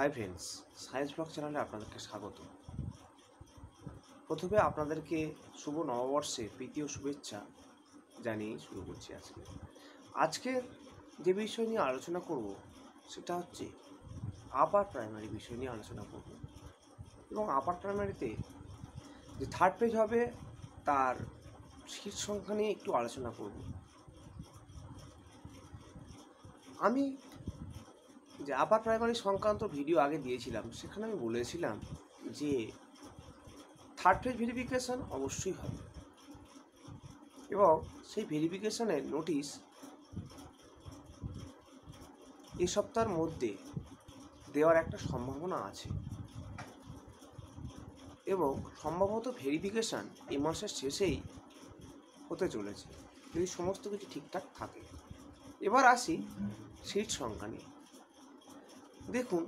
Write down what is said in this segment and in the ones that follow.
Hi friends, science blog চ্যানেলে আপনাদেরকে স্বাগত। প্রথমে আপনাদেরকে শুভ নববর্ষে প্রীতি ও শুভেচ্ছা জানিয়ে শুরু করছি। আজকে যে বিষয় নিয়ে আলোচনা করব সেটা হচ্ছে আপার প্রাইমারি বিষয় নিয়ে আলোচনা করব। এবং আপার প্রাইমারিতে যে থার্ড পেজ হবে তার সিট সংখ্যা নিয়ে একটু আলোচনা করব। আমি যে আপার প্রাইমারি সংক্রান্ত ভিডিও আগে দিয়েছিলাম, সেখানে আমি বলেছিলাম যে থার্ড পেজ ভেরিফিকেশান অবশ্যই হবে এবং সেই ভেরিফিকেশানের নোটিশ এ সপ্তাহের মধ্যে দেওয়ার একটা সম্ভাবনা আছে এবং সম্ভবত ভেরিফিকেশান এই মাসের শেষেই হতে চলেছে, যদি সমস্ত কিছু ঠিকঠাক থাকে। এবার আসি সিট সংখ্যা নিয়ে। দেখুন,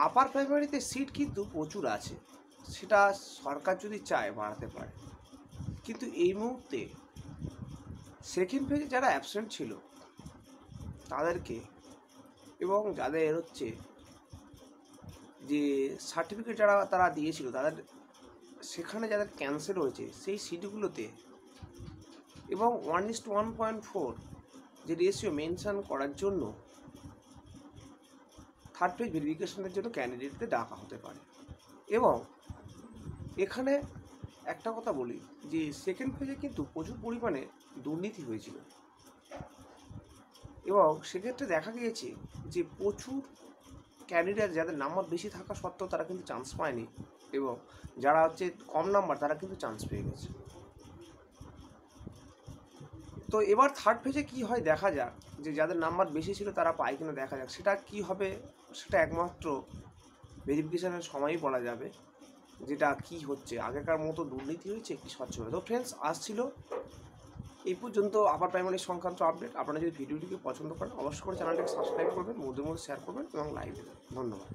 আপার প্রাইমারিতে সিট কিন্তু প্রচুর আছে, সেটা সরকার যদি চায় বাড়াতে পারে। কিন্তু এই মুহূর্তে সেকেন্ড ফেজে যারা অ্যাবসেন্ট ছিল তাদেরকে এবং যাদের হচ্ছে যে সার্টিফিকেট যারা তারা দিয়েছিল তাদের সেখানে যাদের ক্যান্সেল হয়েছে সেই সিটগুলোতে এবং 1:1.4 যে রেশিও মেনশন করার জন্য থার্ড পেজ ভেরিফিকেশনের জন্য ক্যান্ডিডেটদের ডাকা হতে পারে। এবং এখানে একটা কথা বলি যে সেকেন্ড ফেজে কিন্তু প্রচুর পরিমাণে দুর্নীতি হয়েছিল এবং সেক্ষেত্রে দেখা গিয়েছে যে প্রচুর ক্যান্ডিডেট যাদের নাম্বার বেশি থাকা সত্ত্বেও তারা কিন্তু চান্স পায়নি এবং যারা হচ্ছে কম নাম্বার তারা কিন্তু চান্স পেয়ে গেছে। তো এবার থার্ড ফেজে কী হয় দেখা যাক, যে যাদের নাম্বার বেশি ছিল তারা পায় কিনা দেখা যাক। সেটা কি হবে সেটা একমাত্র ভেরিফিকেশানের সময়ই বলা যাবে, যেটা কি হচ্ছে, আগেকার মতো দুর্নীতি হয়েছে কি স্বচ্ছ হবে। তো ফ্রেন্ডস, আসছিল এই পর্যন্ত আপার প্রাইমারি সংক্রান্ত আপডেট। আপনারা যদি ভিডিওটিকে পছন্দ করেন অবশ্যই করে চ্যানেলটিকে সাবস্ক্রাইব করবেন, মধ্যে মধ্যে শেয়ার করবেন এবং লাইক দেবেন। ধন্যবাদ।